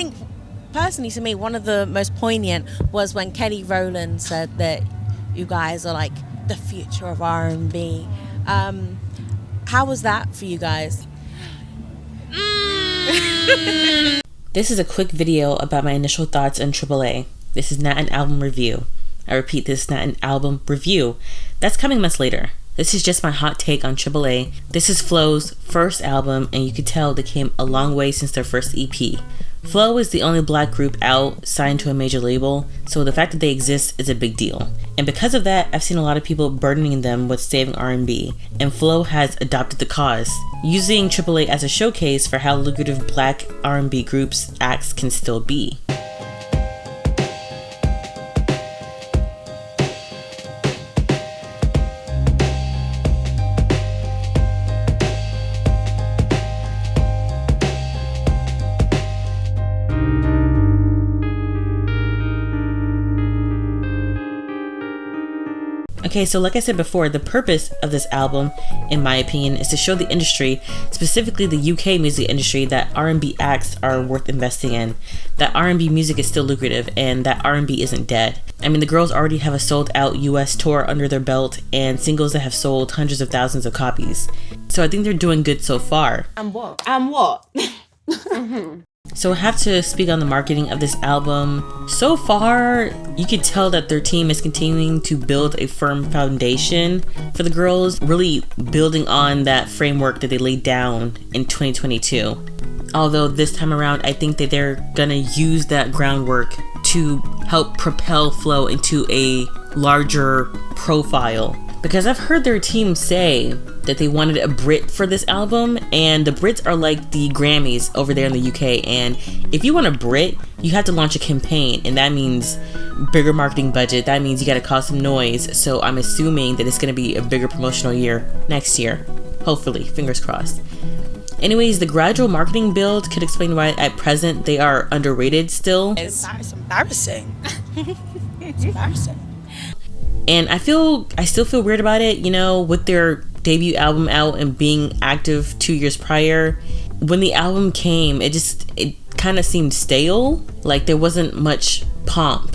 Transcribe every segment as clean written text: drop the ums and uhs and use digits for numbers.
think personally to me, one of the most poignant was when Kelly Rowland said that you guys are like the future of R&B. How was that for you guys? This is a quick video about my initial thoughts on AAA. This is not an album review. I repeat, this is not an album review. That's coming months later. This is just my hot take on AAA. This is Flo's first album, and you can tell they came a long way since their first EP. Flo is the only black group out signed to a major label, so the fact that they exist is a big deal. And because of that, I've seen a lot of people burdening them with saving R&B, and Flo has adopted the cause, using AAA as a showcase for how lucrative black R&B groups' acts can still be. Okay, so like I said before, the purpose of this album, in my opinion, is to show the industry, specifically the UK music industry, that R&B acts are worth investing in, that R&B music is still lucrative, and that R&B isn't dead. I mean, the girls already have a sold out US tour under their belt and singles that have sold hundreds of thousands of copies. So I think they're doing good so far. And what? So I have to speak on the marketing of this album. So far, you can tell that their team is continuing to build a firm foundation for the girls, really building on that framework that they laid down in 2022. Although this time around, I think that they're gonna use that groundwork to help propel Flo into a larger profile. Because I've heard their team say that they wanted a Brit for this album, and the Brits are like the Grammys over there in the UK, and if you want a Brit, you have to launch a campaign, and that means bigger marketing budget, that means you gotta cause some noise, so I'm assuming that it's gonna be a bigger promotional year next year. Hopefully, fingers crossed. Anyways, the gradual marketing build could explain why at present they are underrated still. It's embarrassing. It's embarrassing. And I still feel weird about it, you know, with their debut album out and being active 2 years prior. When the album came, it kind of seemed stale, like there wasn't much pomp.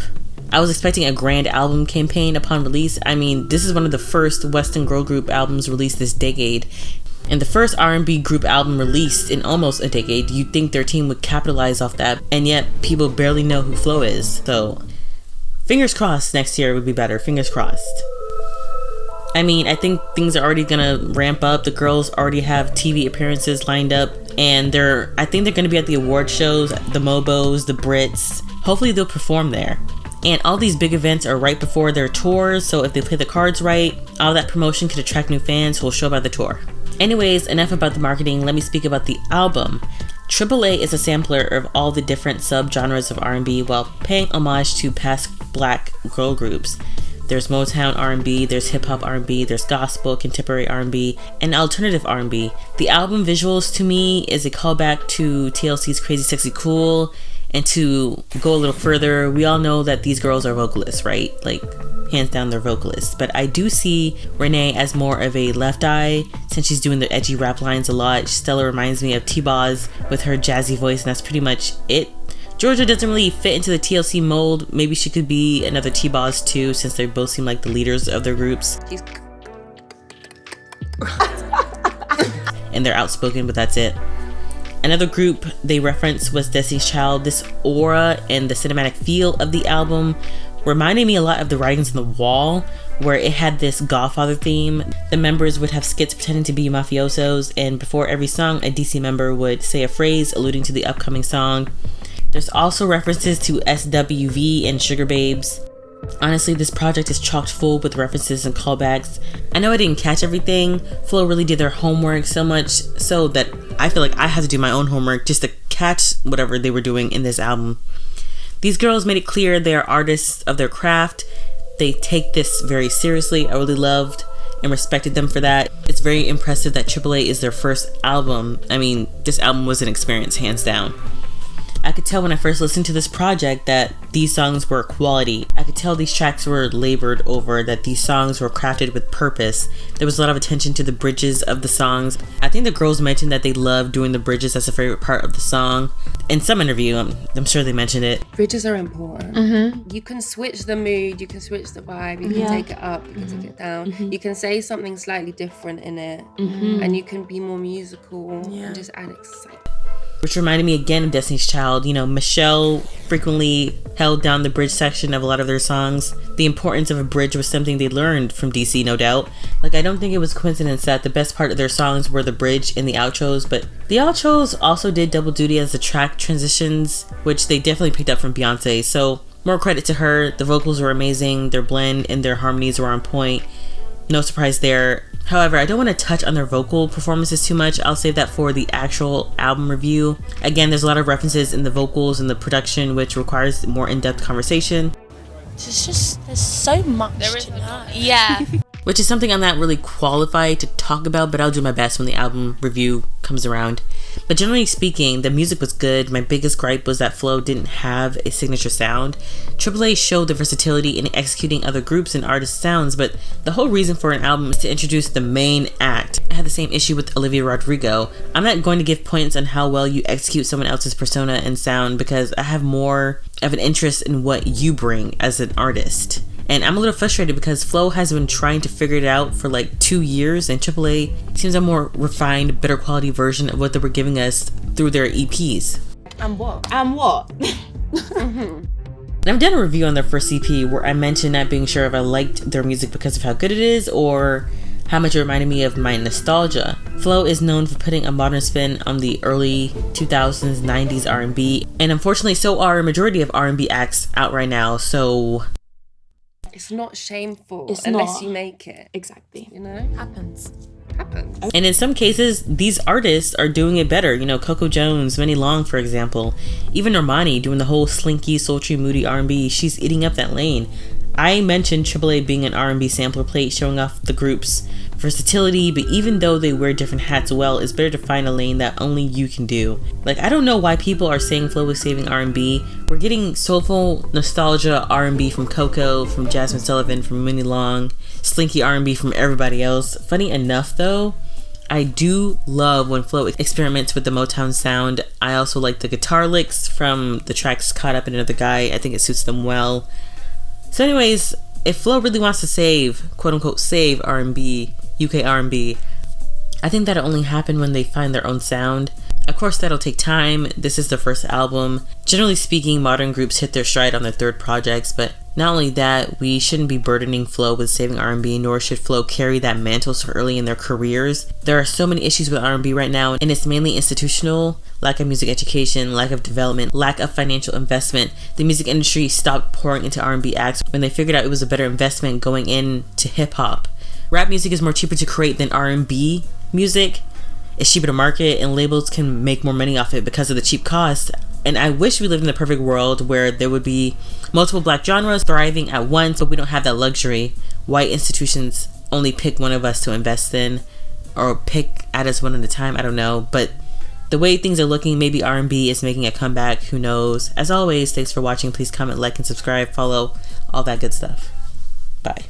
I was expecting a grand album campaign upon release. I mean, this is one of the first Western girl group albums released this decade, and the first R&B group album released in almost a decade. You'd think their team would capitalize off that, and yet people barely know who Flo is, so fingers crossed next year would be better. Fingers crossed. I mean, I think things are already gonna ramp up. The girls already have TV appearances lined up, and I think they're gonna be at the award shows, the Mobos, the Brits. Hopefully they'll perform there. And all these big events are right before their tours, so if they play the cards right, all that promotion could attract new fans who will show up at the tour. Anyways, enough about the marketing. Let me speak about the album. AAA is a sampler of all the different subgenres of R&B while paying homage to past black girl groups. There's Motown R&B, there's hip-hop R&B, there's gospel, contemporary R&B, and alternative R&B. The album visuals to me is a callback to TLC's Crazy Sexy Cool, and to go a little further, we all know that these girls are vocalists, right? Like, hands down they're vocalists. But I do see Renee as more of a left eye, since she's doing the edgy rap lines a lot. Stella reminds me of T-Boz with her jazzy voice, and that's pretty much it. Georgia doesn't really fit into the TLC mold. Maybe she could be another T-Boz too, since they both seem like the leaders of their groups. And they're outspoken, but that's it. Another group they referenced was Destiny's Child. This aura and the cinematic feel of the album reminded me a lot of the Writings on the Wall, where it had this Godfather theme. The members would have skits pretending to be mafiosos, and before every song, a DC member would say a phrase alluding to the upcoming song. There's also references to SWV and Sugar Babes. Honestly, this project is chocked full with references and callbacks. I know I didn't catch everything. Flo really did their homework so much so that I feel like I had to do my own homework just to catch whatever they were doing in this album. These girls made it clear they are artists of their craft. They take this very seriously. I really loved and respected them for that. It's very impressive that AAA is their first album. I mean, this album was an experience, hands down. I could tell when I first listened to this project that these songs were quality. I could tell these tracks were labored over, that these songs were crafted with purpose. There was a lot of attention to the bridges of the songs. I think the girls mentioned that they loved doing the bridges as a favorite part of the song. In some interview, I'm sure they mentioned it. Bridges are important. You can switch the mood, you can switch the vibe, you can take it up, you can take it down. You can say something slightly different in it, and you can be more musical and just add excitement. Which reminded me again of Destiny's Child. You know, Michelle frequently held down the bridge section of a lot of their songs. The importance of a bridge was something they learned from DC, no doubt. Like, I don't think it was coincidence that the best part of their songs were the bridge and the outros, but the outros also did double duty as the track transitions, which they definitely picked up from Beyonce. So more credit to her. The vocals were amazing. Their blend and their harmonies were on point. No surprise there. However, I don't want to touch on their vocal performances too much. I'll save that for the actual album review. Again, there's a lot of references in the vocals and the production, which requires more in-depth conversation. There's so much to know. Yeah. Which is something I'm not really qualified to talk about, but I'll do my best when the album review comes around. But generally speaking, the music was good. My biggest gripe was that Flo didn't have a signature sound. AAA showed the versatility in executing other groups and artists' sounds, but the whole reason for an album is to introduce the main act. I had the same issue with Olivia Rodrigo. I'm not going to give points on how well you execute someone else's persona and sound, because I have more of an interest in what you bring as an artist. And I'm a little frustrated because Flo has been trying to figure it out for like 2 years, and AAA seems a more refined, better quality version of what they were giving us through their EPs. And what? And I've done a review on their first EP where I mentioned not being sure if I liked their music because of how good it is or how much it reminded me of my nostalgia. Flo is known for putting a modern spin on the early 2000s, 90s R&B, and unfortunately so are a majority of R&B acts out right now, so it's not shameful It's unless not. you make it. Exactly. You know? Happens. And in some cases, these artists are doing it better. You know, Coco Jones, Minnie Long, for example. Even Normani doing the whole slinky, sultry, moody R&B. She's eating up that lane. I mentioned AAA being an R&B sampler plate, showing off the group's versatility, but even though they wear different hats well, it's better to find a lane that only you can do. Like, I don't know why people are saying Flo is saving R&B. We're getting soulful nostalgia R&B from Coco, from Jasmine Sullivan, from Minnie Long, slinky R&B from everybody else. Funny enough though, I do love when Flo experiments with the Motown sound. I also like the guitar licks from the tracks Caught Up in Another Guy. I think it suits them well. So anyways, if Flo really wants to save, quote unquote, save R&B, UK R&B, I think that'll only happen when they find their own sound. Of course, that'll take time. This is their first album. Generally speaking, modern groups hit their stride on their third projects, but not only that, we shouldn't be burdening Flo with saving R&B, nor should Flo carry that mantle so early in their careers. There are so many issues with R&B right now, and it's mainly institutional. Lack of music education, lack of development, lack of financial investment. The music industry stopped pouring into R&B acts when they figured out it was a better investment going into hip-hop. Rap music is more cheaper to create than R&B music. It's cheaper to market, and labels can make more money off it because of the cheap cost. And I wish we lived in a perfect world where there would be multiple black genres thriving at once, but we don't have that luxury. White institutions only pick one of us to invest in, or pick at us one at a time, I don't know. But the way things are looking, maybe R&B is making a comeback, who knows. As always, thanks for watching. Please comment, like, and subscribe, follow, all that good stuff. Bye.